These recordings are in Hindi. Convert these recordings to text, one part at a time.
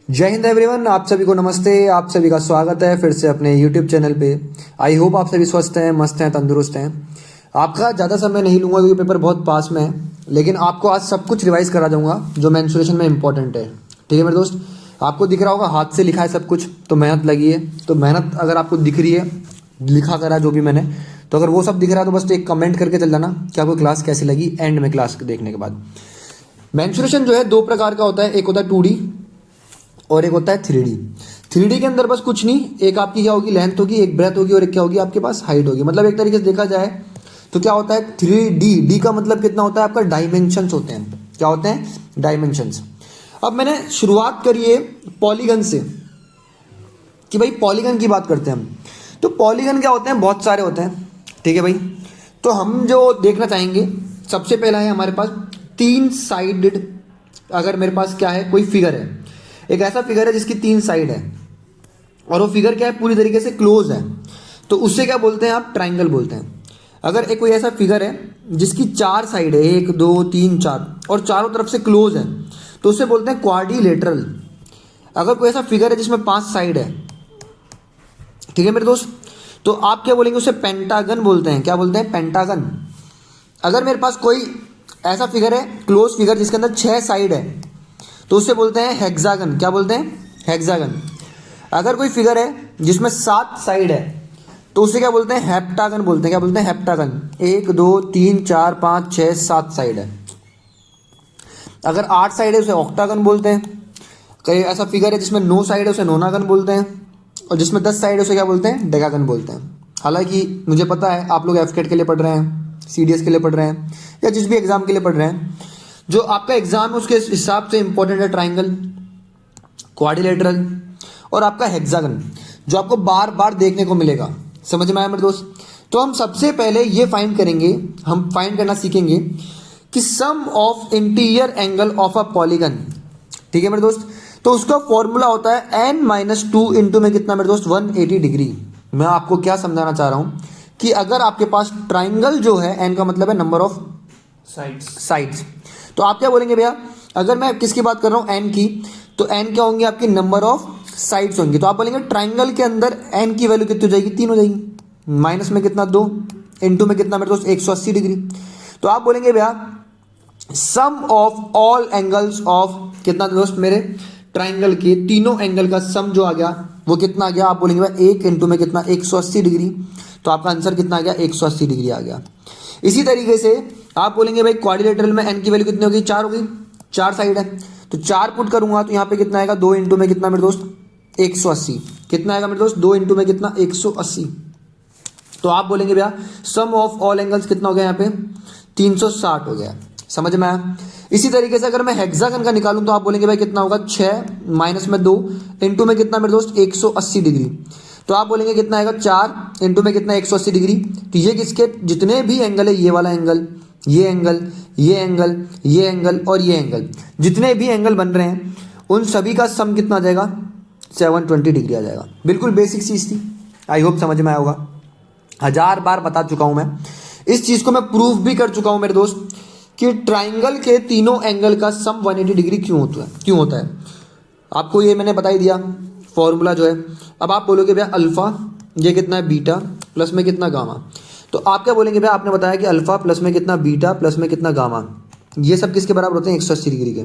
जय हिंद एवरीवन, आप सभी को नमस्ते। आप सभी का स्वागत है फिर से अपने यूट्यूब चैनल पे। आई होप आप सभी स्वस्थ हैं, मस्त हैं, तंदुरुस्त हैं। आपका ज़्यादा समय नहीं लूँगा क्योंकि पेपर बहुत पास में है, लेकिन आपको आज सब कुछ रिवाइज करा दूंगा जो मेंसुरेशन में इंपॉर्टेंट है। ठीक है मेरे दोस्त, आपको दिख रहा होगा हाथ से लिखा है सब कुछ, तो मेहनत लगी है। तो मेहनत अगर आपको दिख रही है, लिखा करा जो भी मैंने, तो अगर वो सब दिख रहा है तो बस एक कमेंट करके चल जाना कि आपको क्लास कैसी लगी एंड में क्लास देखने के बाद। मेंसुरेशन जो है दो प्रकार का होता है, एक होता है 2D और एक होता है 3D। 3D के अंदर बस कुछ नहीं, एक आपकी क्या होगी, लेंथ होगी, एक ब्रेथ होगी और एक क्या होगी आपके पास हाइट होगी। मतलब एक तरीके से देखा जाए तो क्या होता है 3D। डी का मतलब कितना होता है आपका, डायमेंशंस होते हैं। क्या होते हैं, डायमेंशंस। अब मैंने शुरुआत करी है पॉलीगन से कि भाई पॉलीगन की बात करते हैं हम। तो पॉलीगन क्या होते हैं, बहुत सारे होते हैं। ठीक है भाई, तो हम जो देखना चाहेंगे सबसे पहला है हमारे पास 3 साइडेड। अगर मेरे पास क्या है, कोई फिगर है, एक ऐसा फिगर है जिसकी 3 साइड है और वो फिगर क्या है, पूरी तरीके से क्लोज है, तो उससे क्या बोलते हैं आप, ट्राइंगल बोलते हैं। अगर एक कोई ऐसा फिगर है जिसकी 4 साइड है, 1 2 3 4, और चारों तरफ से क्लोज है, तो उससे बोलते हैं क्वाड्रिलेटरल। अगर कोई ऐसा फिगर है जिसमें 5 साइड है, ठीक है मेरे दोस्त, तो आप क्या बोलेंगे, उसे पेंटागन बोलते हैं। क्या बोलते हैं, पेंटागन। अगर मेरे पास कोई ऐसा फिगर है, क्लोज फिगर, जिसके अंदर 6 साइड है, तो उसे बोलते हैं हेक्सागन। क्या बोलते हैं, हेक्सागन। अगर कोई फिगर है जिसमें 7 साइड है, तो उसे क्या बोलते हैं, हेप्टागन बोलते हैं। क्या बोलते हैं, हेप्टागन। 1 2 3 4 5 6 7 साइड है। अगर 8 साइड है उसे ऑक्टागन बोलते हैं। कहीं ऐसा फिगर है जिसमें 9 साइड है उसे नोनागन बोलते हैं, और जिसमें 10 साइड है उसे क्या बोलते हैं, डेकागन बोलते हैं। हालांकि मुझे पता है आप लोग एफकेट के लिए पढ़ रहे हैं, सीडीएस के लिए पढ़ रहे हैं, या जिस भी एग्जाम के लिए पढ़ रहे हैं, जो आपका एग्जाम है उसके हिसाब से इंपॉर्टेंट है ट्राइंगल, क्वाड्रिलेटरल और आपका हेक्सागन, जो आपको बार बार देखने को मिलेगा। समझ में आया मेरे दोस्त? तो हम सबसे पहले ये फाइंड करेंगे, हम फाइंड करना सीखेंगे कि sum of interior angle of a polygon. ठीक है मेरे दोस्त, तो उसका फॉर्मूला होता है n-2 इंटू में कितना मेरे दोस्त, 180 डिग्री। मैं आपको क्या समझाना चाह रहा हूं कि अगर आपके पास ट्राइंगल जो है, n का मतलब है नंबर ऑफ साइड्स, तो आप क्या बोलेंगे भैया, अगर मैं किसकी बात कर रहा हूं, n की, तो n क्या होंगी आपकी, नंबर ऑफ साइड्स होंगी। तो आप बोलेंगे ट्राइंगल के अंदर n की वैल्यू कितनी हो जाएगी, 3 हो जाएगी। माइनस में कितना, 2, इंटू में कितना मेरे दोस्त, 180 डिग्री। तो आप बोलेंगे भैया सम ऑफ ऑल एंगल्स ऑफ कितना दोस्त, मेरे ट्राइंगल के तीनों एंगल का सम जो आ गया वो कितना आ गया। आप बोलेंगे भाई 1 इंटू में कितना, 180 डिग्री। तो आपका आंसर कितना आ गया, 180 डिग्री आ गया। इसी तरीके से आप बोलेंगे भाई क्वाड्रिलेटरल में n की वैल्यू कितनी होगी, 4 होगी, 4 साइड है, तो 4 पुट करूंगा तो यहाँ पे कितना आएगा, 2 इंटू में कितना मेरे दोस्त, 180। कितना आएगा मेरे दोस्त, 2 इंटू में कितना, 180। तो आप बोलेंगे भैया सम ऑफ ऑल एंगल्स कितना हो गया, यहाँ पे 360 हो गया। समझ में आया? इसी तरीके से अगर मैं हेक्सागन का निकालूं तो आप बोलेंगे भाई कितना होगा, 6 माइनस में 2 इंटू में कितना मेरे दोस्त, 180 डिग्री। तो आप बोलेंगे कितना आएगा, 4 इंटू में कितना, 180 डिग्री। तो ये किसके जितने भी एंगल है, ये वाला एंगल, ये एंगल, ये एंगल, ये एंगल और ये एंगल, जितने भी एंगल बन रहे हैं उन सभी का सम कितना आ जाएगा, 720 डिग्री आ जाएगा। बिल्कुल बेसिक चीज़ थी, आई होप समझ में आया होगा। 1000 बार बता चुका हूं मैं इस चीज़ को, मैं प्रूफ भी कर चुका हूं मेरे दोस्त कि ट्राइंगल के तीनों एंगल का सम 180 डिग्री क्यों होता है। आपको ये मैंने बता ही दिया फॉर्मूला जो है। अब आप बोलोगे भैया अल्फा, ये कितना है, बीटा प्लस में कितना, गामा। तो आप क्या बोलेंगे भैया, आपने बताया कि अल्फा प्लस में कितना, बीटा प्लस में कितना, गामा, ये सब किसके बराबर होते हैं, 180 डिग्री के।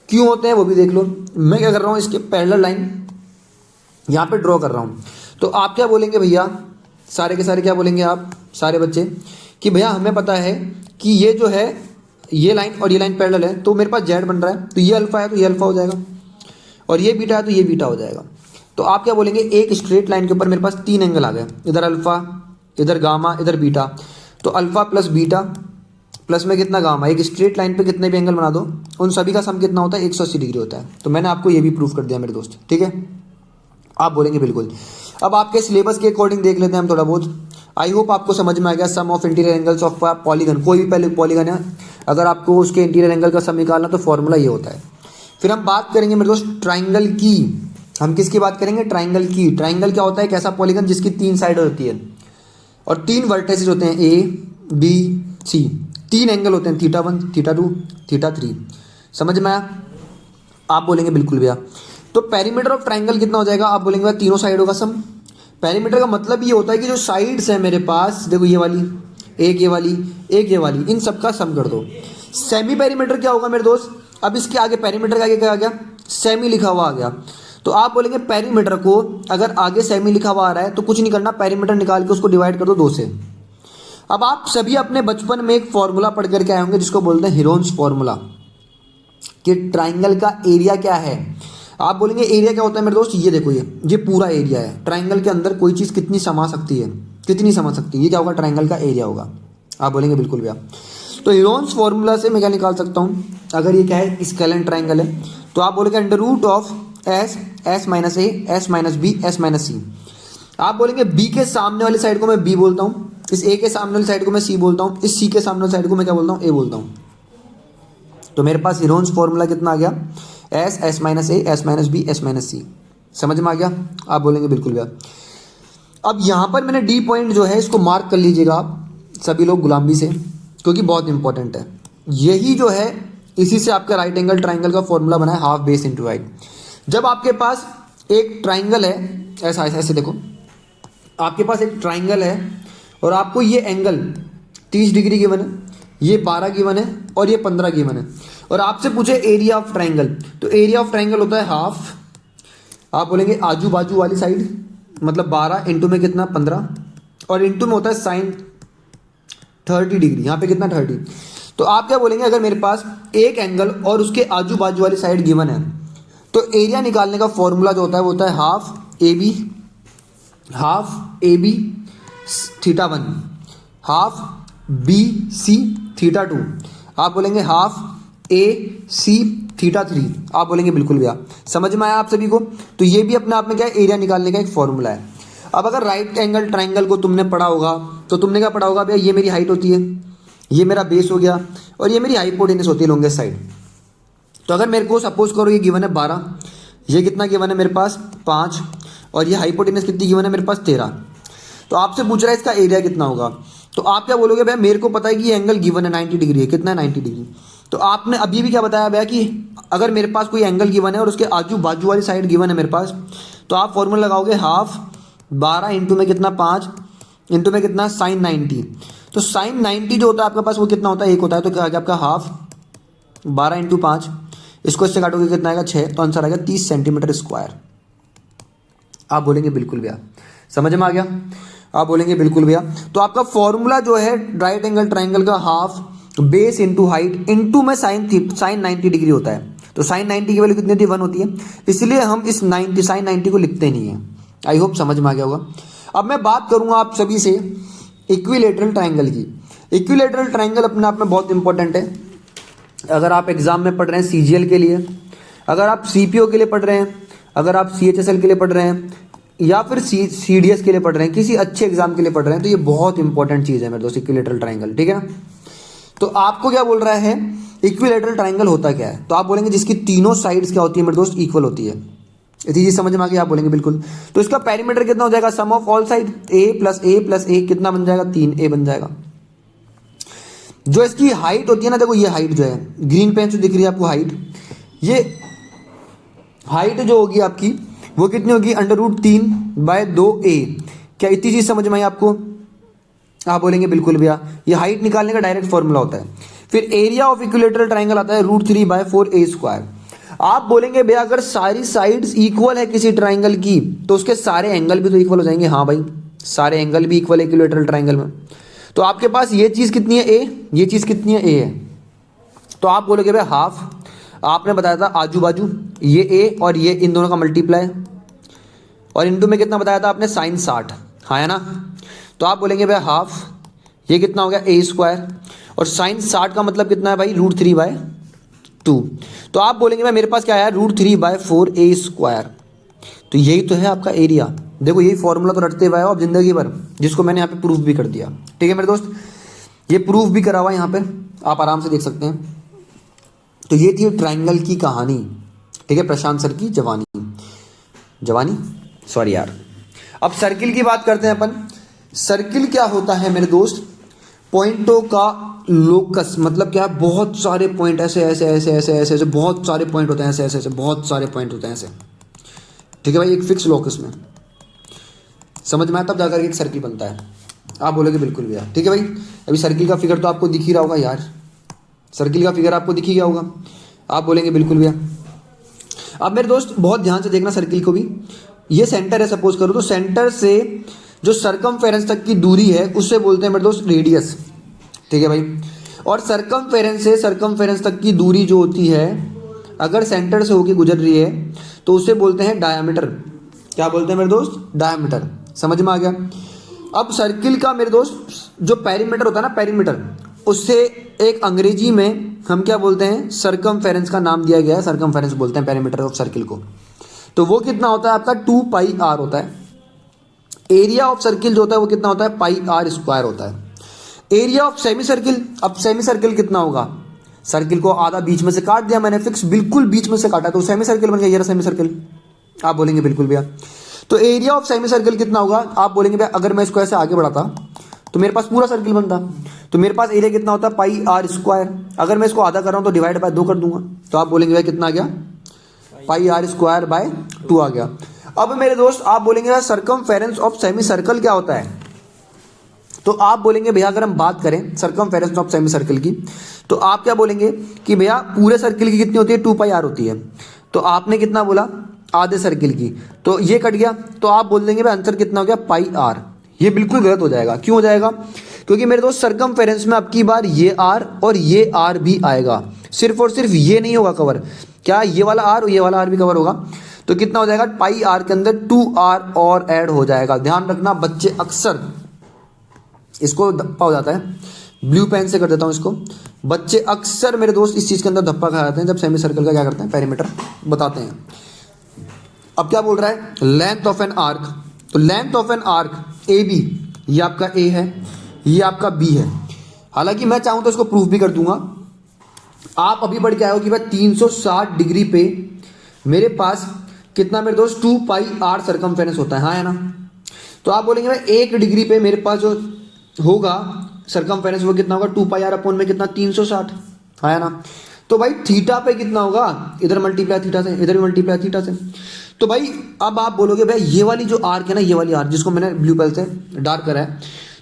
क्यों होते हैं वो भी देख लो। मैं क्या कर रहा हूँ, इसके पैरेलल लाइन यहाँ पे ड्रॉ कर रहा हूँ। तो आप क्या बोलेंगे भैया, सारे के सारे क्या बोलेंगे आप सारे बच्चे, कि भैया हमें पता है कि ये जो है, ये लाइन और ये लाइन पैरेलल है, तो मेरे पास जेड बन रहा है, तो ये अल्फा है तो ये अल्फा हो जाएगा, और ये बीटा है तो ये बीटा हो जाएगा। तो आप क्या बोलेंगे, एक स्ट्रेट लाइन के ऊपर मेरे पास 3 एंगल आ गए, इधर अल्फा, इधर गामा, इधर बीटा। तो अल्फा प्लस बीटा प्लस में कितना, गामा। एक स्ट्रेट लाइन पे कितने भी एंगल बना दो, उन सभी का सम कितना होता है, 180 डिग्री होता है। तो मैंने आपको ये भी प्रूफ कर दिया मेरे दोस्त। ठीक है, आप बोलेंगे बिल्कुल। अब आपके सिलेबस के अकॉर्डिंग देख लेते हैं हम थोड़ा बहुत। आई होप आपको समझ में आ गया sum of interior angles of polygon. कोई भी पहले पॉलीगन है, अगर आपको उसके इंटीरियर एंगल का सम निकालना तो फॉर्मूला ये होता है। फिर हम बात करेंगे मेरे दोस्त ट्राइंगल की। हम किसकी बात करेंगे, ट्राइंगल की। ट्राइंगल क्या होता है, एक ऐसा पॉलीगन जिसकी 3 साइड होती है और 3 वर्टेसेस होते हैं, A B C। 3 एंगल होते हैं, θ1 θ2 θ3। समझ में आया? आप बोलेंगे बिल्कुल भैया। तो पेरीमीटर ऑफ ट्राइंगल कितना हो जाएगा, आप बोलेंगे भाई तीनों साइडों का सम। पेरीमीटर का मतलब ये होता है कि जो साइड्स है मेरे पास, देखो ये वाली, एक ये वाली, एक ये वाली, इन सब का सम कर दो। सेमी पेरीमीटर क्या होगा मेरे दोस्त, अब इसके आगे पेरीमीटर के आगे क्या आ गया, सेमी लिखा हुआ आ गया। तो आप बोलेंगे पेरीमीटर को अगर आगे सेमी लिखा हुआ आ रहा है तो कुछ नहीं करना, पेरीमीटर निकाल के उसको डिवाइड कर दो 2 से। अब आप सभी अपने बचपन में एक फॉर्मूला पढ़ करके आए होंगे जिसको बोलते हैं हीरोन्स फॉर्मूला, कि ट्राइंगल का एरिया क्या है। आप बोलेंगे एरिया क्या होता है मेरे दोस्त, ये देखो ये पूरा एरिया है। ट्राइंगल के अंदर कोई चीज़ कितनी समा सकती है, कितनी समा सकती है, ये क्या होगा, ट्राइंगल का एरिया होगा। आप बोलेंगे बिल्कुल भैया। तो हीरोन्स फॉर्मूला से मैं क्या निकाल सकता हूँ, अगर ये क्या है, स्केलेन ट्राइंगल है, तो आप बोलेंगे under root of S, S minus A, S minus B, S minus C. आप बोलेंगे बी के सामने वाली साइड को मैं बी बोलता हूँ, इस ए के सामने वाली साइड को मैं सी बोलता हूँ, इस सी के सामने वाली साइड को मैं क्या बोलता हूँ, ए बोलता हूँ। तो मेरे पास हीरोन्स फॉर्मूला कितना आ गया, S, S minus A, S minus B, S minus C. समझ में आ गया, आप बोलेंगे बिल्कुल भैया। अब यहाँ पर मैंने डी पॉइंट जो है इसको मार्क कर लीजिएगा आप सभी लोग गुलामी से, क्योंकि बहुत इंपॉर्टेंट है। यही जो है इसी से आपका राइट एंगल ट्राइंगल का फॉर्मूला बना है, हाफ बेस इंटू हाइट। जब आपके पास एक ट्राइंगल है, ऐसा ऐसे ऐसे देखो, आपके पास एक ट्राइंगल है और आपको ये एंगल 30 डिग्री गिवन है, ये 12 गिवन है और ये 15 गिवन है, और आपसे पूछे एरिया ऑफ ट्राइंगल, तो एरिया ऑफ ट्राइंगल होता है हाफ। आप बोलेंगे आजू बाजू वाली साइड, मतलब 12 इंटू में कितना 15, और इंटू में होता है साइन 30 डिग्री, यहाँ पे कितना 30। तो आप क्या बोलेंगे, अगर मेरे पास एक एंगल और उसके आजू बाजू वाली साइड गिवन है तो एरिया निकालने का फॉर्मूला जो होता है वो होता है half A B theta 1, half B C theta 2। आप बोलेंगे हाफ ए सी थीटा 3। आप बोलेंगे बिल्कुल भैया। समझ में आया आप सभी को। तो ये भी अपने आप में क्या है, एरिया निकालने का एक फॉर्मूला है। अब अगर राइट एंगल ट्राइंगल को तुमने पढ़ा होगा तो तुमने क्या पढ़ा होगा भैया, ये मेरी हाइट होती है, ये मेरा बेस हो गया, और ये मेरी हाइपोटेनस होती है लॉन्गेस्ट साइड। तो अगर मेरे को सपोज करो ये गिवन है 12, ये कितना गिवन है मेरे पास 5, और ये हाइपोटेनस कितनी गिवन है मेरे पास 13। तो आपसे पूछ रहा है इसका एरिया कितना होगा, तो आप क्या बोलोगे भैया, मेरे को पता है कि ये एंगल गिवन है 90 डिग्री है, कितना है 90 डिग्री। तो आपने अभी भी क्या बताया भैया कि अगर मेरे पास कोई एंगल गिवन है और उसके आजू बाजू वाली साइड गिवन है मेरे पास, तो आप फॉर्मूला लगाओगे हाफ 12 इंटू में कितना 5 इंटू में कितना साइन 90। तो साइन 90 जो होता है आपके पास वो कितना होता है, 1 होता है। तो क्या आ गया आपका हाफ 12 इंटू 5, इसको इससे काटोगे कितना आएगा 6, तो आंसर आएगा 30 सेंटीमीटर स्क्वायर। आप बोलेंगे बिल्कुल भैया। समझ में आ गया, आप बोलेंगे बिल्कुल भैया। तो आपका फॉर्मूला जो है राइट एंगल ट्राइंगल का half base into height into में साइन 90 डिग्री होता है। तो साइन 90 की वैल्यू कितनी होती है, 1 होती है, इसलिए हम इस 90 साइन 90 को लिखते नहीं है। आई होप समझ में आ गया होगा। अब मैं बात करूंगा आप सभी से इक्विलेटरल ट्राइंगल की। इक्विलेटरल ट्राइंगल अपने आप में बहुत इंपॉर्टेंट है। अगर आप एग्जाम में पढ़ रहे हैं CGL के लिए, अगर आप CPO के लिए पढ़ रहे हैं, अगर आप CHSL के लिए पढ़ रहे हैं, या फिर CDS के लिए पढ़ रहे हैं, किसी अच्छे एग्जाम के लिए पढ़ रहे हैं, तो ये बहुत इंपॉर्टेंट चीज़ है मेरे दोस्त, इक्विलेटरल ट्राइंगल। ठीक है ना। तो आपको क्या बोल रहा है, इक्विलेटरल ट्राइंगल होता क्या है, तो आप बोलेंगे जिसकी तीनों साइड्स क्या होती है मेरे दोस्त, इक्वल होती है। इतनी चीज समझ में आ गई, आप बोलेंगे बिल्कुल। तो इसका पेरीमीटर कितना हो जाएगा, sum of all side A plus A कितना बन जाएगा, 3a बन जाएगा। जो इसकी हाइट होती है ना, देखो ये हाइट जो है ग्रीन पेन से दिख रही है आपको हाइट, ये हाइट जो होगी आपकी वो कितनी होगी, √3/2a। क्या इतनी चीज समझ में आई आपको, आप बोलेंगे बिल्कुल भैया। ये हाइट निकालने का डायरेक्ट फॉर्मूला होता है। फिर एरिया ऑफ इक्विलेटरल ट्राइंगल आता है √3/4a²। आप बोलेंगे भैया अगर सारी साइड्स इक्वल है किसी ट्राइंगल की तो उसके सारे एंगल भी तो इक्वल हो जाएंगे। हाँ भाई, सारे एंगल भी इक्वल है इक्विलेटरल ट्राइंगल में। तो आपके पास ये चीज कितनी है a, ये चीज कितनी है a है। तो आप बोलोगे भैया हाफ, आपने बताया था आजू बाजू ये a और ये इन दोनों का मल्टीप्लाई, और इंटू में कितना बताया था आपने, साइन 60। हाँ है ना। तो आप बोलेंगे भैया हाफ, ये कितना हो गया a², और साइन 60 का मतलब कितना है भाई, √3/2। तो आप बोलेंगे भाई मेरे पास क्या आया, √3/4a²। तो यही तो है आपका एरिया। देखो यही फॉर्मूला तो रटते हुए आप जिंदगी भर, जिसको मैंने यहाँ पे प्रूफ भी कर दिया। ठीक है मेरे दोस्त, ये प्रूफ भी करा हुआ है यहाँ पे, आप आराम से देख सकते हैं। तो ये थी ट्राइंगल की कहानी। ठीक है, प्रशांत सर की जवानी सॉरी यार। अब सर्किल की बात करते हैं अपन। सर्किल क्या होता है मेरे दोस्त, पॉइंटों का लोकस, मतलब क्या, बहुत सारे पॉइंट ऐसे ऐसे ऐसे ऐसे ऐसे ऐसे बहुत सारे पॉइंट होते हैं, ऐसे ऐसे ऐसे बहुत सारे पॉइंट होते हैं ऐसे। ठीक है भाई, एक फिक्स लोकस में। समझ में आया तब जाकर एक सर्किल बनता है। आप बोलोगे बिल्कुल भैया, ठीक है भाई। अभी सर्किल का फिगर तो आपको दिख ही रहा होगा यार, सर्किल का फिगर आपको दिख ही गया होगा। आप बोलेंगे बिल्कुल भैया। अब मेरे दोस्त बहुत ध्यान से देखना सर्किल को भी। ये सेंटर है सपोज करो, तो सेंटर से जो सरकमफेरेंस तक की दूरी है उससे बोलते हैं मेरे दोस्त रेडियस, ठीक है भाई। और सरकमफेरेंस से सरकमफेरेंस तक की दूरी जो होती है, अगर सेंटर से होके गुजर रही है तो उसे बोलते हैं डायामीटर। क्या बोलते हैं मेरे दोस्त? डायामीटर। समझ में आ गया। अब सर्किल का मेरे दोस्त जो पेरीमीटर होता है ना, पेरीमीटर, उससे एक अंग्रेजी में हम क्या बोलते हैं? सरकमफेरेंस का नाम दिया गया है, सरकमफेरेंस बोलते हैं पेरीमीटर ऑफ सर्किल को। तो वो कितना होता है आपका? 2 पाई आर होता है। एरिया ऑफ सर्किल जो होता है वो कितना होता है? पाई आर स्क्वायर होता है। एरिया ऑफ सेमी सर्किल, अब सेमी सर्किल कितना होगा? सर्किल को आधा बीच में से काट दिया मैंने, फिक्स बिल्कुल बीच में से काटा तो सेमी सर्किल बन गया। ये रहा सेमी सर्किल। आप बोलेंगे बिल्कुल भैया। तो एरिया ऑफ सेमी सर्किल कितना होगा? आप बोलेंगे भैया अगर मैं इसको ऐसे आगे बढ़ाता तो मेरे पास पूरा सर्किल बनता, तो मेरे पास एरिया कितना होता है? पाई आर स्क्वायर। अगर मैं इसको आधा कर रहा हूं तो डिवाइड बाय 2 कर दूंगा, तो आप बोलेंगे भाई कितना आ गया? पाई आर स्क्वायर बाय 2 आ गया। अब मेरे दोस्त आप बोलेंगे सरकमफेरेंस ऑफ सेमी सर्कल क्या होता है? तो आप बोलेंगे भैया अगर हम बात करें सरकमफेरेंस ऑफ सेमी सर्कल की, तो आप क्या बोलेंगे कि भैया पूरे सर्किल की कितनी होती है? 2 पाई आर होती है। तो आपने कितना बोला? आधे सर्किल की, तो ये कट गया, तो आप बोल देंगे भाई आंसर कितना हो गया? पाई आर। ये बिल्कुल गलत हो जाएगा। क्यों हो जाएगा? क्योंकि मेरे दोस्त सरकमफेरेंस में अब की बार ये आर और ये आर भी आएगा, सिर्फ और सिर्फ ये नहीं होगा कवर। क्या ये वाला आर और ये वाला आर भी कवर होगा? तो कितना हो जाएगा? पाई आर के अंदर 2 आर और ऐड हो जाएगा। ध्यान रखना बच्चे अक्सर इसको धप्पा हो जाता है, ब्लू पेन से कर देता हूं इसको। बच्चे अक्सर मेरे दोस्त इस चीज के अंदर धप्पा खा जाते हैं जब सेमी सर्कल का क्या करते हैं? पेरीमीटर बताते हैं। अब क्या बोल रहा है? Length of an arc. तो length of an arc A B, ये आपका ए है, ये आपका बी है। हालांकि मैं चाहूं तो इसको प्रूफ भी कर दूंगा। आप अभी पढ़ के आए हो कि भाई 360 डिग्री पे मेरे पास कितना मेरे दोस्त? 2 पाई आर सरकमफेरेंस होता है, हाँ है ना? तो आप बोलेंगे भाई 1 डिग्री पे मेरे पास जो होगा सरकमफेरेंस वो कितना होगा? 2 पाई आर अपॉन में कितना? 360, हाँ है ना? तो भाई थीटा पे कितना होगा? इधर मल्टीप्लाई थीटा से, इधर भी मल्टीप्लाई थीटा से। तो भाई अब आप बोलोगे भाई ये वाली जो आर्क है ना, ये वाली आर्क जिसको मैंने ब्लू पेन से डार्क करा है,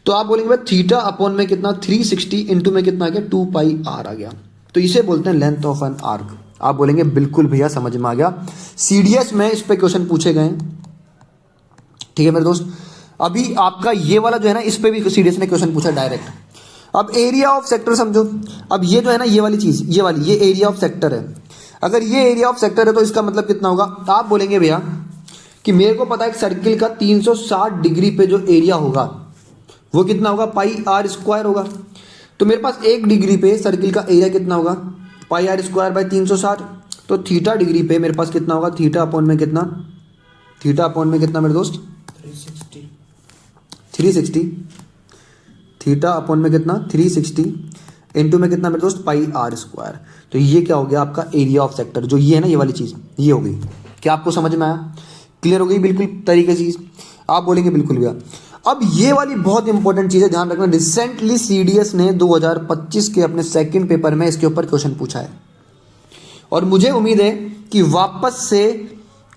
तो आप बोलेंगे भाई थीटा अपॉन में कितना? 360 इंटू में कितना आ गया? 2 पाई आर आ गया। तो इसे बोलते हैं लेंथ ऑफ एन आर्क। आप बोलेंगे बिल्कुल भैया समझ में आ गया। सीडीएस में इस पे क्वेश्चन पूछे गए, ठीक है मेरे दोस्त। अभी आपका ये वाला जो है ना, इस पे भी सीडीएस ने क्वेश्चन पूछा डायरेक्ट। अब एरिया ऑफ सेक्टर समझो। अब ये जो है ना, ये वाली चीज, ये वाली, ये एरिया ऑफ सेक्टर है। अगर ये एरिया ऑफ सेक्टर है तो इसका मतलब कितना होगा? आप बोलेंगे भैया कि मेरे को पता है सर्किल का 360 डिग्री पे जो एरिया होगा वो कितना होगा? पाई आर स्क्वायर होगा। तो मेरे पास 1 डिग्री पे सर्किल का एरिया कितना होगा? पाई आर स्क्वायर बाई 360। तो थीटा डिग्री पे मेरे पास कितना होगा? थीटा अपॉन में कितना? थीटा अपॉन में कितना मेरे दोस्त? 360। थीटा अपॉन में कितना? 360 इंटू में कितना मेरे दोस्त? पाई आर स्क्वायर। तो ये क्या हो गया आपका? Area of sector. जो ये है ना, ये वाली चीज, ये हो गई। क्या आपको समझ में आया? क्लियर हो गई बिल्कुल तरीके से चीज? आप बोलेंगे बिल्कुल भैया। अब ये वाली बहुत इंपॉर्टेंट चीज है, ध्यान रखना। रिसेंटली सीडीएस ने 2025 के अपने सेकंड पेपर में इसके ऊपर क्वेश्चन पूछा है, और मुझे उम्मीद है कि वापस से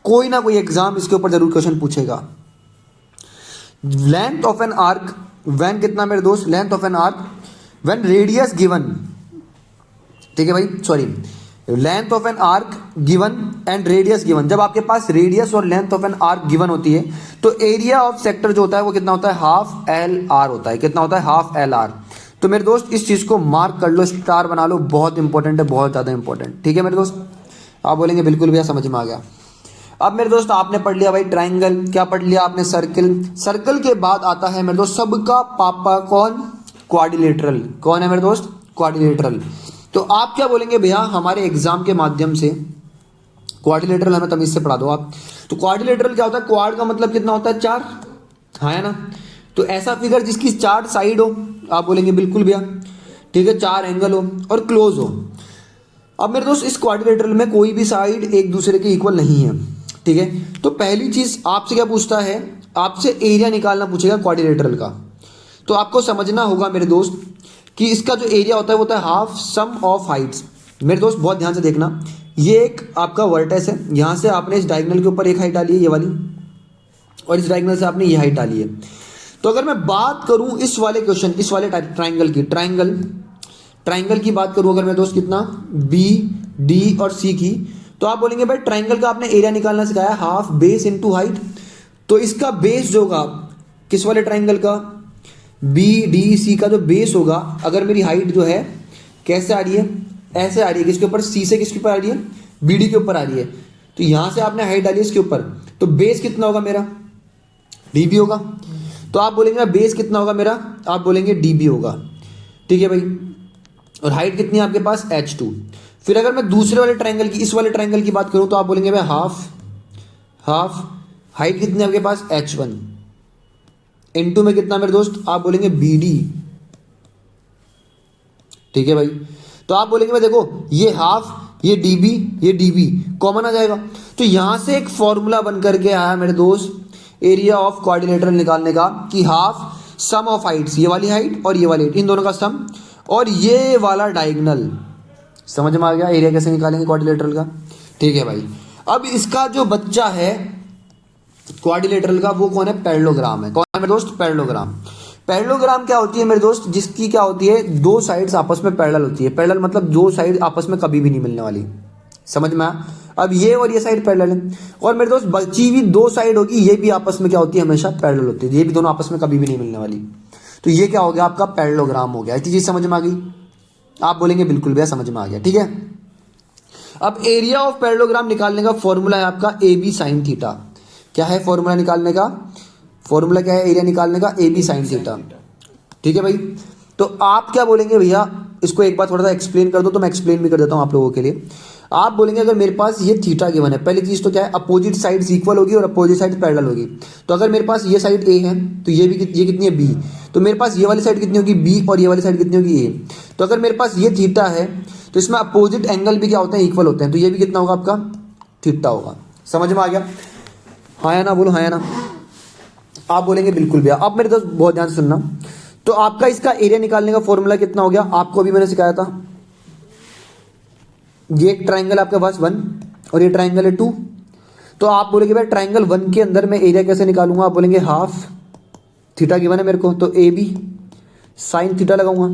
कोई ना कोई एग्जाम इसके ऊपर जरूर क्वेश्चन पूछेगा। Length of an arc when कितना मेरे दोस्त? Length of an arc when radius given, ठीक है भाई, sorry, length of an arc given and radius given. जब आपके पास रेडियस और length of an arc given होती है तो एरिया ऑफ सेक्टर जो होता है वो कितना होता है? हाफ एल आर होता है। कितना होता है? Half L R. तो मेरे दोस्त इस चीज को मार्क कर लो, स्टार बना लो, बहुत इंपॉर्टेंट है, बहुत ज्यादा इंपॉर्टेंट, ठीक है मेरे दोस्त? आप बोलेंगे बिल्कुल भैया समझ में आ गया। अब मेरे दोस्त आपने पढ़ लिया भाई ट्राइंगल, क्या पढ़ लिया आपने? सर्कल। सर्कल के बाद आता है मेरे दोस्त सबका पापा कौन? क्वाड्रिलेटरल। कौन है मेरे दोस्त? क्वाड्रिलेटरल। तो आप क्या बोलेंगे भैया? हमारे एग्जाम के माध्यम से क्वाड्रिलेटरल हमें तमीज से पढ़ा दो आप। तो क्वाड्रिलेटरल क्या होता है? क्वाड का मतलब कितना होता है? 4, हाँ है ना? तो ऐसा फिगर जिसकी 4 साइड हो। आप बोलेंगे बिल्कुल भैया, ठीक है, 4 एंगल हो और क्लोज हो। अब मेरे दोस्त इस क्वाड्रिलेटरल में कोई भी साइड एक दूसरे के इक्वल नहीं है, ठीक है? तो पहली चीज आपसे क्या पूछता है? आपसे एरिया निकालना पूछेगा क्वाड्रिलेटरल का। तो आपको समझना होगा मेरे दोस्त कि इसका जो एरिया होता है वो होता है हाफ सम ऑफ हाइट्स। मेरे दोस्त बहुत ध्यान से देखना, ये एक आपका वर्टेक्स है, यहाँ से आपने इस डायगोनल के ऊपर एक हाइट डाली है ये वाली, और इस डायगोनल से आपने ये हाइट डाली है। तो अगर मैं बात करूं इस वाले क्वेश्चन, इस वाले ट्राइंगल की, ट्राइंगल की बात करूं अगर मैं दोस्त, कितना बी डी और सी की, तो आप बोलेंगे भाई ट्राइंगल का आपने एरिया निकालना सिखाया, हाफ बेस इनटू हाइट। तो इसका बेस जो होगा किस वाले ट्राइंगल का, बी डी सी का जो बेस होगा, अगर मेरी हाइट जो है कैसे आ रही है, ऐसे आ रही है, किसके ऊपर, सी से किसके ऊपर आ रही है, बी डी के ऊपर आ रही है। तो यहां से आपने हाइट डाली इसके ऊपर, तो बेस कितना होगा मेरा, डी बी होगा। तो आप बोलेंगे बेस कितना होगा मेरा, आप बोलेंगे डी बी होगा, ठीक है भाई। और हाइट कितनी है आपके पास, h2। फिर अगर मैं दूसरे वाले ट्रायंगल की, इस वाले ट्रायंगल की बात करूं, तो आप बोलेंगे भाई हाफ हाइट कितनी है आपके पास, h1 इनटू में कितना मेरे दोस्त, आप बोलेंगे bd, ठीक है भाई। तो आप बोलेंगे भाई देखो ये हाफ, ये db, ये db कॉमन आ जाएगा। तो यहां से एक फॉर्मूला बन करके आया मेरे दोस्त एरिया ऑफ क्वाड्रिलेटरल निकालने का, कि हाफ सम ऑफ हाइट्स, ये वाली हाइट और ये वाली हाइट, इन दोनों का सम, और ये वाला डायगोनल। समझ में आ गया एरिया कैसे निकालेंगे क्वाड्रिलेटरल का, ठीक है भाई। अब इसका जो बच्चा है क्वाड्रिलेटरल का, वो कौन है, पैरेललोग्राम है। कौन है मेरे दोस्त, पैरेललोग्राम। पैरेललोग्राम क्या होती है मेरे दोस्त, जिसकी क्या होती है, दो साइड्स आपस में पैरेलल होती है। पैरेलल मतलब दो साइड आपस में कभी भी नहीं मिलने वाली, समझ में आया। अब ये और ये साइड पैरेलल है, और मेरे दोस्त बची हुई दो साइड होगी, ये भी आपस में क्या होती है, हमेशा पैरेलल होती है। ये भी दोनों आपस में कभी भी नहीं मिलने वाली। तो ये क्या हो गया आपका, पैरेललोग्राम हो गया। इतनी चीज समझ में आ गई, आप बोलेंगे बिल्कुल भैया समझ में आ गया, ठीक है। अब एरिया ऑफ पैरेललोग्राम निकालने का फॉर्मूला है आपका ए बी साइन थीटा। क्या है फॉर्मूला निकालने का, फॉर्मूला क्या है एरिया निकालने का, ए बी साइन थीटा, ठीक है भाई। तो आप क्या बोलेंगे भैया, इसको एक बार थोड़ा सा एक्सप्लेन कर दो, तो मैं एक्सप्लेन भी कर देता हूं आप लोगों के लिए। आप बोलेंगे अगर मेरे पास ये थीटा गिवन है, पहली चीज तो क्या है, अपोजिट साइड्स इक्वल होगी और अपोजिट साइड पैरेलल होगी। तो अगर मेरे पास ये साइड ए है, तो ये कितनी है, बी। तो मेरे पास ये वाली साइड कितनी होगी, बी, और ये वाली साइड कितनी होगी, ए। तो अगर मेरे पास ये थीटा है, तो इसमें अपोजिट एंगल भी क्या होते हैं, इक्वल होते हैं। तो ये भी कितना होगा आपका, थीटा होगा। समझ में आ गया, हाँ या ना, बोलो हाँ या ना। आप बोलेंगे बिल्कुल भैया। अब मेरे दोस्त बहुत ध्यान से सुनना, तो आपका इसका एरिया निकालने का फॉर्मूला कितना हो गया, आपको अभी मैंने सिखाया था। ये एक ट्राइंगल आपके पास 1 और ये ट्राइंगल है 2। तो आप बोलेंगे भाई ट्राइंगल 1 के अंदर मैं एरिया कैसे निकालूंगा, आप बोलेंगे हाफ थीटा गिवन है मेरे को, तो ए बी साइन थीटा लगाऊंगा।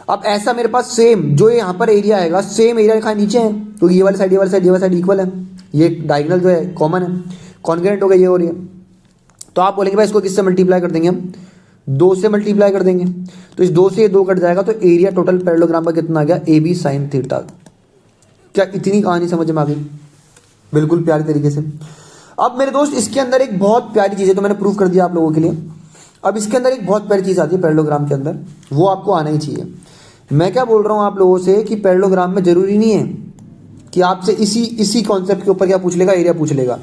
अब ऐसा मेरे पास सेम जो यहाँ पर एरिया आएगा, सेम एरिया लिखा नीचे है, तो ये वाली साइड, ये वाली साइड, ये वाली साइड इक्वल है। ये डायगोनल जो है कॉमन है, कॉन्ग्रुएंट हो गया ये और ये। तो आप बोलेंगे भाई इसको किससे मल्टीप्लाई कर देंगे, हम 2 से मल्टीप्लाई कर देंगे। तो इस 2 से ये 2 कट जाएगा, तो एरिया टोटल पैरेललोग्राम का कितना आ गया, ए बी साइन थीटा। क्या इतनी कहानी समझ में आ गई, बिल्कुल प्यारी तरीके से। अब मेरे दोस्त इसके अंदर एक बहुत प्यारी चीज़ है, तो मैंने प्रूफ कर दिया आप लोगों के लिए। अब इसके अंदर एक बहुत प्यारी चीज़ आती है पैरेललोग्राम के अंदर, वो आपको आना ही चाहिए। मैं क्या बोल रहा हूँ आप लोगों से कि पैरेललोग्राम में जरूरी नहीं है कि आपसे इसी कॉन्सेप्ट के ऊपर क्या पूछ लेगा, एरिया पूछ लेगा।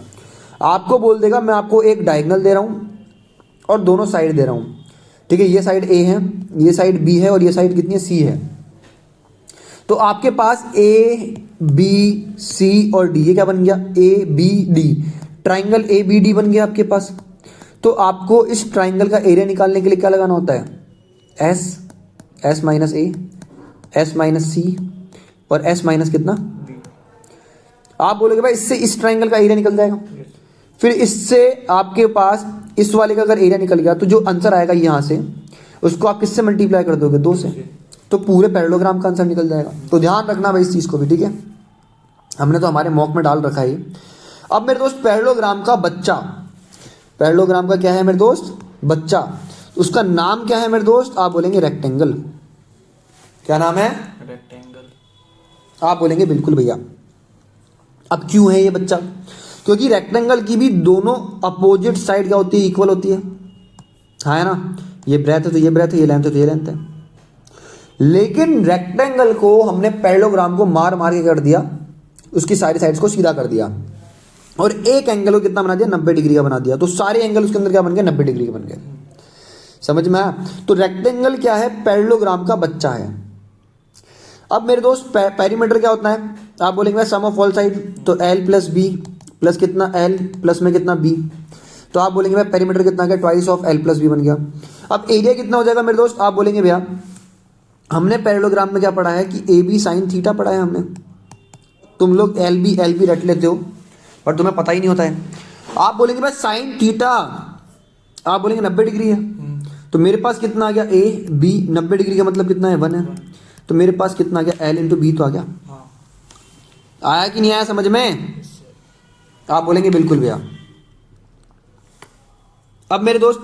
आपको बोल देगा मैं आपको एक डायगोनल दे रहा हूँ और दोनों साइड दे रहा हूँ, ठीक है। ये साइड ए है, ये साइड बी है, और ये साइड कितनी है, सी है। तो आपके पास ए बी सी और डी, ये क्या बन गया, A B D, triangle A B D बन गया आपके पास। तो आपको इस ट्राइंगल का एरिया निकालने के लिए क्या लगाना होता है, S minus A, S minus सी, और एस माइनस कितना। आप बोलोगे भाई इससे इस ट्राइंगल का एरिया निकल जाएगा। फिर इससे आपके पास इस वाले का अगर एरिया निकल गया, तो जो आंसर आएगा यहाँ से, उसको आप किससे मल्टीप्लाई कर दोगे, 2 से, तो पूरे पैरेललोग्राम का आंसर निकल जाएगा। तो ध्यान रखना भाई इस चीज़ को भी, ठीक है। हमने तो हमारे मॉक में डाल रखा है। अब मेरे दोस्त पैरेललोग्राम का बच्चा, पैरेललोग्राम का क्या है मेरे दोस्त, बच्चा, उसका नाम क्या है मेरे दोस्त, आप बोलेंगे रेक्टेंगल। क्या नाम है, रेक्टेंगल। आप बोलेंगे बिल्कुल भैया। अब क्यों है ये बच्चा, क्योंकि रेक्टेंगल की भी दोनों अपोजिट साइड क्या होती है, इक्वल होती है, हाँ है ना। ये ब्रेथ है तो ये ब्रेथ है, ये लेंथ है तो ये लेंथ है। लेकिन रेक्टेंगल को हमने पैरेललोग्राम को मार मार के कर दिया, उसकी सारी साइड्स को सीधा कर दिया, और एक एंगल को कितना बना दिया, 90 डिग्री का बना दिया। तो सारे एंगल उसके अंदर क्या बन गए, 90 डिग्री के बन गए। समझ में आया। तो रेक्टेंगल क्या है, पैरेललोग्राम का बच्चा है। अब मेरे दोस्त पेरीमीटर क्या होता है, आप बोलेंगे सम ऑफ ऑल साइड, तो एल प्लस बी प्लस कितना, एल प्लस में कितना बी। तो आप बोलेंगे भाई पेरीमीटर कितना गया, twice of L plus B बन गया। अब एरिया कितना हो जाएगा मेरे दोस्त, आप बोलेंगे भैया हमने पैरेललोग्राम में क्या पढ़ा है कि ए बी साइन थीटा पढ़ा है हमने, तुम लोग एल बी रट लेते हो पर तुम्हें पता ही नहीं होता है। आप बोलेंगे भाई साइन थीटा, आप बोलेंगे 90 डिग्री है, तो मेरे पास कितना आ गया ए बी, 90 डिग्री का मतलब कितना है 1 है, तो मेरे पास कितना आ गया एल इंटू बी तो आ गया। आया कि नहीं आया समझ में? आप बोलेंगे बिल्कुल भैया। अब मेरे दोस्त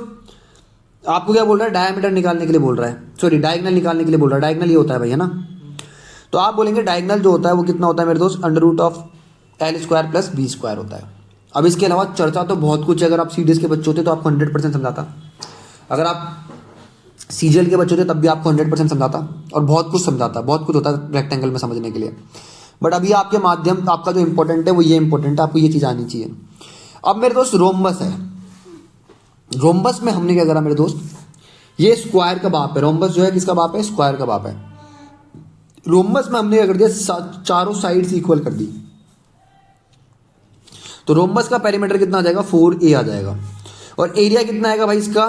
आपको क्या बोल रहा है, डायमीटर निकालने के लिए बोल रहा है, सॉरी डायगोनल निकालने के लिए बोल रहा है। डायगोनल ये होता है भाई, है ना? तो आप बोलेंगे डायगोनल जो होता है वो कितना होता है मेरे दोस्त, under root of L square plus B square होता है। अब इसके अलावा चर्चा तो बहुत कुछ है, अगर आप सीडीएस के बच्चे होते तो आपको 100% समझाता, अगर आप सीजीएल के बच्चे होते तब भी आपको 100% समझाता, और बहुत कुछ समझाता, बहुत कुछ होता है रेक्टेंगल में समझने के लिए। बट अभी आपके माध्यम आपका जो इंपॉर्टेंट है वो ये इंपॉर्टेंट है, आपको ये चीज़ आनी चाहिए। अब मेरे दोस्त रोम्बस है, रोम्बस में हमने क्या करा मेरे दोस्त, ये स्क्वायर का बाप है, रोम्बस जो है किसका बाप है, स्क्वायर का बाप है। रोम्बस में हमने क्या कर दिया, चारों साइड्स इक्वल कर दी, तो रोम्बस का पेरीमीटर कितना आ जाएगा 4a आ जाएगा, और एरिया कितना आएगा भाई इसका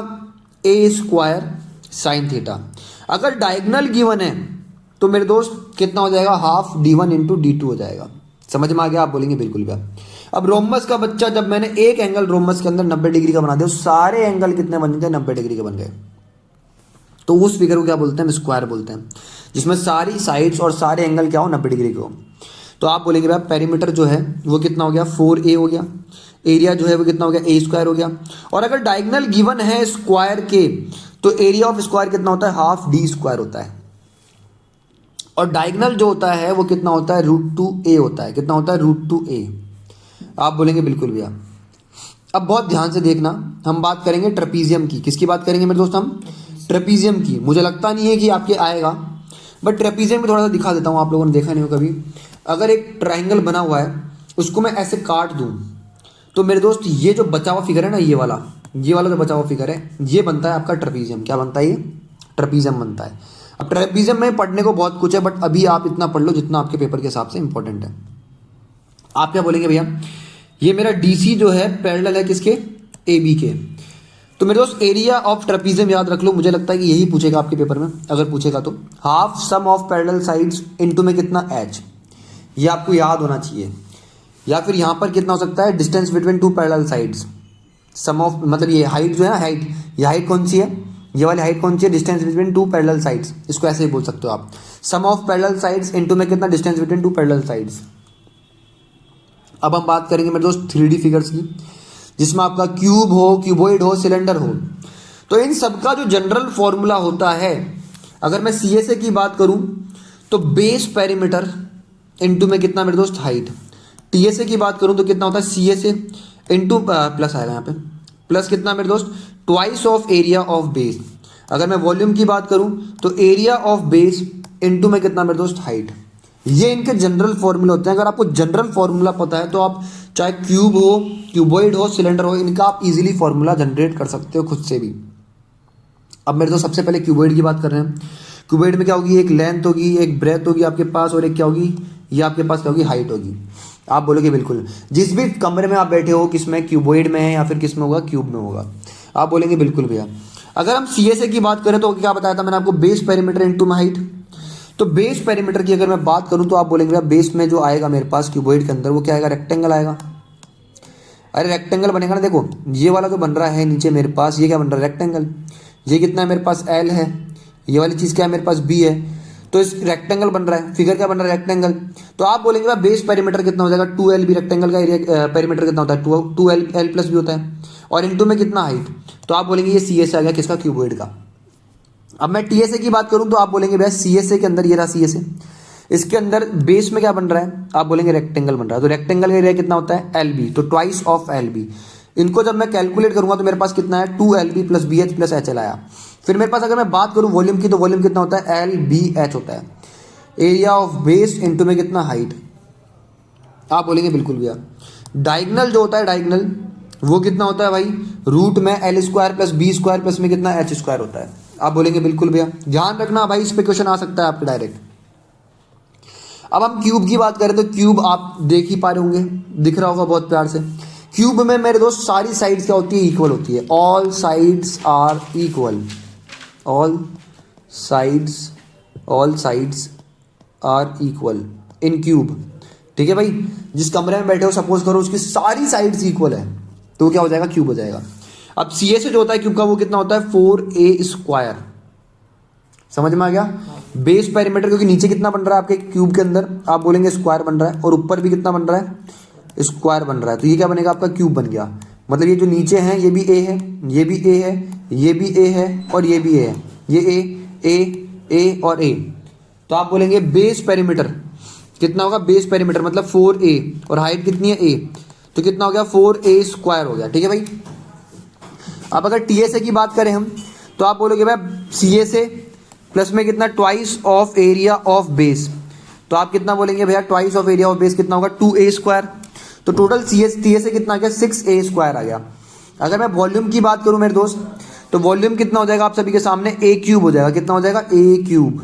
ए स्क्वायर साइन थीटा। अगर डायगोनल गिवन है तो मेरे दोस्त कितना हो जाएगा, हाफ d1 इंटू d2 हो जाएगा। समझ में आ गया? आप बोलेंगे बिल्कुल भैया। अब रोम्बस का बच्चा, जब मैंने एक एंगल रोम्बस के अंदर 90 डिग्री का बना दिया, सारे एंगल कितने बन गए, 90 डिग्री के बन गए, तो उस फिगर को क्या बोलते हैं, स्क्वायर बोलते हैं, जिसमें सारी साइड्स और सारे एंगल क्या हो, 90 डिग्री के हो। तो आप बोलेंगे भाई पेरीमीटर जो है वो कितना हो गया, 4a हो गया, एरिया जो है वो कितना हो गया, ए स्क्वायर हो गया, और अगर डायगोनल गिवन है स्क्वायर के तो एरिया ऑफ स्क्वायर कितना होता है, हाफ d स्क्वायर होता है, और डायगोनल जो होता है वो कितना होता है, √2a होता है। कितना होता है, √2a। आप बोलेंगे बिल्कुल भैया। अब बहुत ध्यान से देखना, हम बात करेंगे ट्रेपीजियम की। किसकी बात करेंगे मेरे दोस्त, हम ट्रेपीजियम की। मुझे लगता नहीं है कि आपके आएगा, बट ट्रेपीजियम में थोड़ा सा दिखा देता हूँ, आप लोगों ने देखा नहीं हो कभी। अगर एक ट्राइंगल बना हुआ है उसको मैं ऐसे काट दूँ तो मेरे दोस्त ये जो बचा हुआ फिगर है ना, ये वाला जो बचा हुआ फिगर है, ये बनता है आपका ट्रेपीजियम। क्या बनता है ये, ट्रेपीजियम बनता है। अब ट्रेपीजियम में पढ़ने को बहुत कुछ है, बट अभी आप इतना पढ़ लो जितना आपके पेपर के हिसाब से इंपॉर्टेंट है। आप क्या बोलेंगे भैया, ये मेरा डीसी जो है पैरेलल है किसके, AB के। तो मेरे दोस्त एरिया ऑफ ट्रेपीजियम याद रख लो, मुझे लगता है कि यही पूछेगा आपके पेपर में, अगर पूछेगा तो half sum of parallel sides into में कितना h, ये आपको याद होना चाहिए। या फिर यहाँ पर कितना हो सकता है, distance between two parallel sides, sum of, मतलब ये हाइट जो है ना, हाइट, ये हाइट कौन सी है, ये वाली हाइट कौन सी है, distance between two parallel sides, इसको ऐसे ही बोल सकते हो आप, सम ऑफ पैरेलल साइड्स इनटू में कितना, distance between two parallel sides. अब हम बात करेंगे मेरे दोस्त 3D फिगर्स की, जिसमें आपका क्यूब हो, क्यूबॉइड हो, सिलेंडर हो। तो इन सबका जो जनरल फॉर्मूला होता है, अगर मैं CSA की बात करूं तो बेस पेरीमीटर इनटू में कितना मेरे दोस्त, हाइट। TSA की बात करूं तो कितना होता है, CSA इनटू प्लस आएगा यहाँ पे, प्लस कितना मेरे दोस्त, twice of area of base. अगर मैं वॉल्यूम की बात करूं तो एरिया ऑफ बेस इनटू में कितना मेरे दोस्त, हाइट। ये इनके जनरल फॉर्मूले होते हैं। अगर आपको जनरल फॉर्मूला पता है तो आप चाहे क्यूब हो, क्यूबॉइड हो, सिलेंडर हो, इनका आप इजीली फॉर्मूला जनरेट कर सकते हो खुद से भी। अब मेरे दोस्त सबसे पहले क्यूबॉइड की बात कर रहे हैं। क्यूबॉइड में क्या होगी, एक लेंथ होगी, एक ब्रेथ होगी आपके पास, और एक क्या होगी, ये आपके पास क्या होगी, हाइट होगी। आप बोलोगे बिल्कुल, जिस भी कमरे में आप बैठे हो, किसमें, क्यूबॉइड में है या फिर किस में होगा, क्यूब में होगा। आप बोलेंगे बिल्कुल भैया। अगर हम CSA की बात करें तो क्या बताया था मैंने आपको, बेस पेरीमीटर इनटू में हाइट। तो बेस पेरीमीटर की अगर मैं बात करूं तो आप बोलेंगे बेस में जो आएगा मेरे पास क्यूबॉइड के अंदर, वो क्या आएगा, रेक्टेंगल आएगा। अरे रेक्टेंगल बनेगा ना, देखो ये वाला जो बन रहा है नीचे मेरे पास, ये क्या बन रहा है, रेक्टेंगल। ये कितना है मेरे पास, L है, ये वाली चीज़ क्या है मेरे पास, B है, तो इस रेक्टेंगल बन रहा है, फिगर क्या बन रहा है, रेक्टेंगल। तो आप बोलेंगे भाई बेस पेरीमीटर कितना हो जाएगा, 2LB, रेक्टेंगल का एरिया पेरीमीटर कितना होता है, 2L प्लस B होता है, और इनटू में कितना, हाइट। तो आप बोलेंगे ये CSA आ गया किसका, क्यूबॉइड का। अब मैं TSA की बात करूं तो आप बोलेंगे भैया CSA के अंदर, ये रहा CSA, इसके अंदर बेस में क्या बन रहा है, आप बोलेंगे रेक्टेंगल बन रहा है। तो रेक्टेंगल का एरिया कितना होता है, LB, तो ट्वाइस ऑफ LB। इनको जब मैं कैलकुलेट करूंगा तो मेरे पास कितना है, 2LB plus BH plus HL आया। फिर मेरे पास अगर मैं बात करूं वॉल्यूम की, तो वॉल्यूम कितना होता है, LBH होता है, एरिया ऑफ बेस इनटू में कितना, हाइट। आप बोलेंगे बिल्कुल भैया। डायगोनल जो होता है, डायगोनल वो कितना होता है भाई, रूट में L square plus B square plus में कितना, H स्क्वायर होता है। आप बोलेंगे बिल्कुल भैया। ध्यान रखना भाई, इस पे क्वेश्चन आ सकता है आपके डायरेक्ट। अब हम क्यूब की बात करें तो क्यूब आप देख ही पा रहे होंगे, दिख रहा होगा बहुत प्यार से। क्यूब में मेरे दोस्त सारी साइड्स क्या होती है, इक्वल होती है। All sides are equal, all sides are equal in cube. ठीक है भाई, जिस कमरे में बैठे हो सपोज करो उसकी सारी साइड्स इक्वल है तो क्या हो जाएगा, क्यूब हो जाएगा। अब सी ए से जो होता है क्यूब का वो कितना होता है 4a²। समझ में आ गया। बेस पेरीमीटर क्योंकि नीचे कितना बन रहा है आपके क्यूब के अंदर, आप बोलेंगे स्क्वायर बन रहा है, और ऊपर भी कितना बन रहा है, स्क्वायर बन रहा है, तो ये क्या बनेगा आपका क्यूब बन गया। मतलब ये जो नीचे है ये भी ए है, ये भी ए है, ये भी ए है और ये भी ए है, ये ए और ए। तो आप बोलेंगे बेस पेरीमीटर कितना होगा, बेस पेरीमीटर मतलब 4a और हाइट कितनी है a, तो कितना हो गया 4a² हो गया। ठीक है भाई। अब अगर टीएसए की बात करें हम तो आप बोलोगे भाई सीएसए प्लस में कितना twice of area of base, तो आप कितना बोलेंगे भैया twice of area of base कितना होगा 2a²। तो टोटल टीएसए कितना आ गया 6a² आ गया। अगर मैं वॉल्यूम की बात करूं मेरे दोस्त तो वॉल्यूम कितना हो जाएगा आप सभी के सामने a³ हो जाएगा, कितना हो जाएगा a³।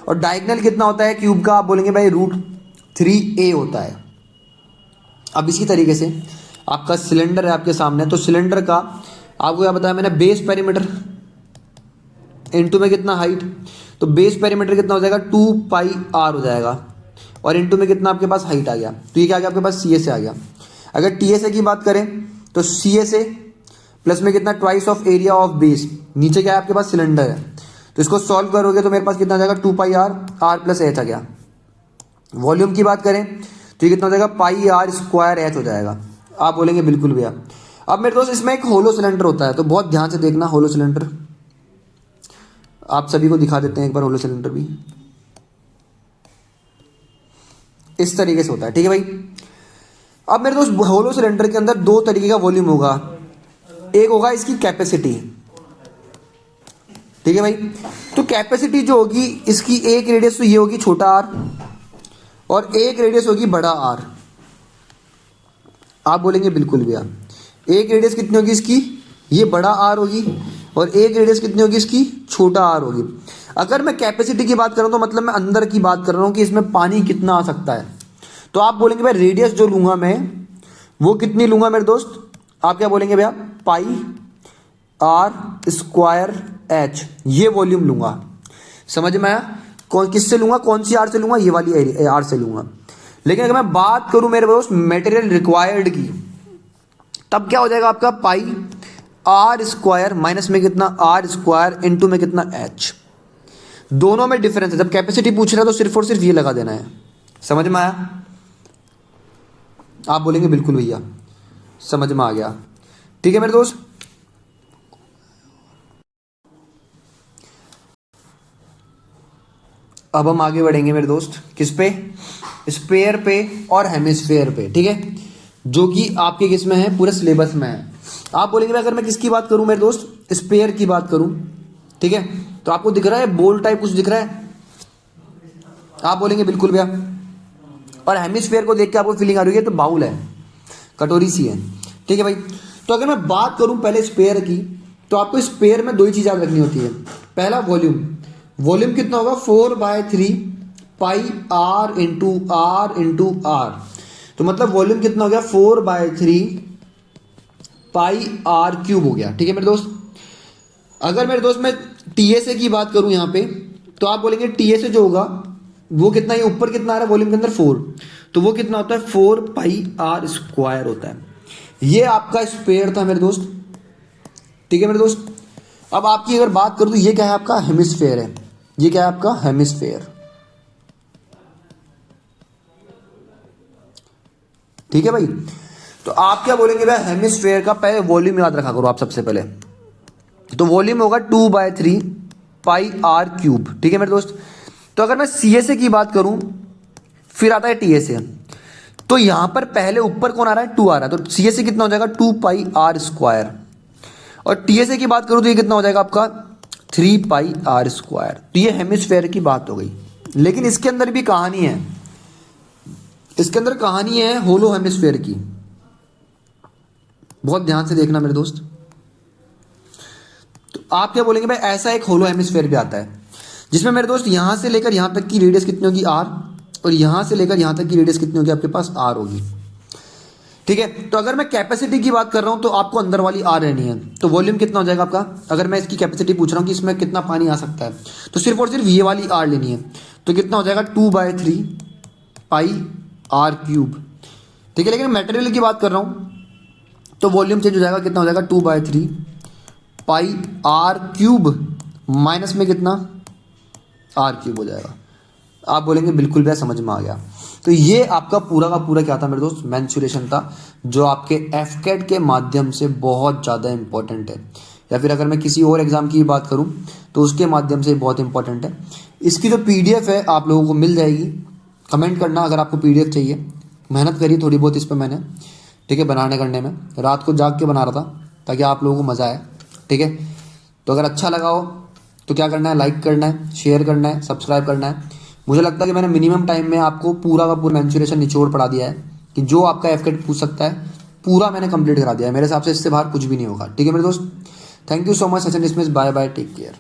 और डायगोनल कितना होता है क्यूब का, आप बोलेंगे भाई √3a होता है। अब इसी तरीके से आपका सिलेंडर है आपके सामने, तो सिलेंडर का आपको क्या बताया मैंने, बेस पेरीमीटर इनटू में कितना हाइट, तो बेस पेरीमीटर कितना हो जाएगा 2πr हो जाएगा, और इनटू में कितना आपके पास हाइट आ गया, तो ये क्या आ गया आपके पास सीएसए आ गया। अगर टीएसए की बात करें तो सीएसए प्लस में कितना twice of area of base, नीचे क्या है आपके पास सिलेंडर है, तो इसको सॉल्व करोगे तो मेरे पास कितना आ जाएगा 2πr+h आ गया। वॉल्यूम की बात करें तो ये कितना हो जाएगा πr² हो जाएगा। आप बोलेंगे बिल्कुल भैया। अब मेरे दोस्त इसमें एक होलो सिलेंडर होता है, तो बहुत ध्यान से देखना। होलो सिलेंडर आप सभी को दिखा देते हैं एक बार, होलो सिलेंडर भी इस तरीके से होता है। ठीक है भाई। अब मेरे दोस्त होलो सिलेंडर के अंदर दो तरीके का वॉल्यूम होगा, एक होगा इसकी कैपेसिटी। ठीक है भाई। तो कैपेसिटी जो होगी इसकी एक रेडियस तो ये होगी छोटा आर, और एक रेडियस होगी बड़ा आर। आप बोलेंगे बिल्कुल भैया। एक रेडियस कितनी होगी इसकी, ये बड़ा आर होगी, और एक रेडियस कितनी होगी इसकी, छोटा आर होगी। अगर मैं कैपेसिटी की बात कर रहा हूं तो मतलब मैं अंदर की बात कर रहा हूं कि इसमें पानी कितना आ सकता है। तो आप बोलेंगे भाई रेडियस जो लूंगा मैं वो कितनी लूंगा मेरे दोस्त, आप क्या बोलेंगे भैया πr²h, ये वॉल्यूम लूंगा। समझ में आया। कौन किससे लूंगा, कौन सी आर से लूंगा, ये वाली आर से लूंगा। लेकिन अगर मैं बात करूं मेरे दोस्त मटेरियल रिक्वायर्ड की, तब क्या हो जाएगा आपका πr² माइनस में कितना r² इनटू में कितना h। दोनों में डिफरेंस है। जब कैपेसिटी पूछ रहा है तो सिर्फ और सिर्फ ये लगा देना है। समझ में आया। आप बोलेंगे बिल्कुल भैया समझ में आ गया। ठीक है मेरे दोस्त। अब हम आगे बढ़ेंगे मेरे दोस्त किस पे, स्पेयर पे और हेमिस्फेयर पे। ठीक है, जो कि आपके किस में है, पूरे सिलेबस में है। आप बोलेंगे अगर मैं किसकी बात करूं मेरे दोस्त, स्पेयर की बात करूं। ठीक है, तो आपको दिख रहा है बोल टाइप कुछ दिख रहा है, आप बोलेंगे बिल्कुल भैया। और हेमिस्फेयर को देख के आपको फीलिंग आ रही है तो बाउल है, कटोरी सी है। ठीक है भाई। तो अगर मैं बात करूं पहले स्पेयर की, तो आपको स्पेयर में दो ही चीज़ याद रखनी होती है। पहला वॉल्यूम, वॉल्यूम कितना होगा 4/3 πr इंटू r। तो मतलब वॉल्यूम कितना हो गया 4/3 πr³ हो गया। ठीक है मेरे दोस्त। अगर मेरे दोस्त मैं टीएसए की बात करूं यहां पे, तो आप बोलेंगे टीएसए जो होगा वो कितना, ये ऊपर कितना आ रहा है वॉल्यूम के अंदर 4, तो वो कितना होता है 4πr² होता है। ये आपका स्पेयर था मेरे दोस्त। ठीक है मेरे दोस्त। अब आपकी अगर बात करूं तो ये क्या है आपका हेमिस्फेयर है। ये क्या है आपका हेमिस्फेयर। ठीक है भाई। तो आप क्या बोलेंगे भाई हेमिस्फेयर का पहले वॉल्यूम याद रखा करो आप सबसे पहले। तो वॉल्यूम होगा 2/3 πr³। ठीक है मेरे दोस्त। तो अगर मैं सीएसए की बात करूं फिर आता है टीएसए, तो यहां पर पहले ऊपर कौन आ रहा है 2 आ रहा है, तो सीएसए कितना हो जाएगा 2πr²। और टीएसए की बात करूं तो ये कितना हो जाएगा आपका 3πr²। तो ये हेमिस्फेयर की बात हो गई। लेकिन इसके अंदर भी कहानी है, इसके अंदर कहानी है होलो हेमिस्फेयर की। बहुत ध्यान से देखना मेरे दोस्त। तो आप क्या बोलेंगे भाई ऐसा एक होलो हेमिस्फेयर भी आता है जिसमें मेरे दोस्त यहां से लेकर यहां तक की रेडियस कितनी होगी r, और यहां से लेकर यहां तक की रेडियस कितनी होगी आपके पास r होगी। ठीक है। तो अगर मैं कैपेसिटी की बात कर रहा हूं तो आपको अंदर वाली r रहनी है। तो वॉल्यूम कितना हो जाएगा आपका, अगर मैं इसकी कैपेसिटी पूछ रहा हूं कि इसमें कितना पानी आ सकता है, तो सिर्फ और सिर्फ ये वाली r लेनी है। तो कितना हो जाएगा 2/3 आर क्यूब, ठीक है। लेकिन मटेरियल की बात कर रहा हूँ तो वॉल्यूम चेंज हो जाएगा, कितना हो जाएगा 2/3 पाई आर क्यूब माइनस में कितना आर क्यूब हो जाएगा। आप बोलेंगे बिल्कुल भैया समझ में आ गया। तो ये आपका पूरा का पूरा क्या था मेरे दोस्त, मेंसुरेशन था, जो आपके एफकेट के माध्यम से बहुत ज़्यादा इंपॉर्टेंट है, या फिर अगर मैं किसी और एग्जाम की बात करूं तो उसके माध्यम से बहुत इंपॉर्टेंट है। इसकी जो पीडीएफ है आप लोगों को मिल जाएगी, कमेंट करना अगर आपको पीडीएफ चाहिए। मेहनत करी थोड़ी बहुत इस पर मैंने, ठीक है, बनाने करने में, रात को जाग के बना रहा था ताकि आप लोगों को मज़ा आए, ठीक है। तो अगर अच्छा लगा हो तो क्या करना है, लाइक करना है, शेयर करना है, सब्सक्राइब करना है। मुझे लगता है कि मैंने मिनिमम टाइम में आपको पूरा का पूरा मेंसुरेशन निचोड़ पढ़ा दिया है कि जो आपका एफकेट पूछ सकता है पूरा मैंने कंप्लीट करा दिया है। मेरे हिसाब से इससे बाहर कुछ भी नहीं होगा, ठीक है मेरे दोस्त। Thank you so much Sachin Smith, bye bye, take care.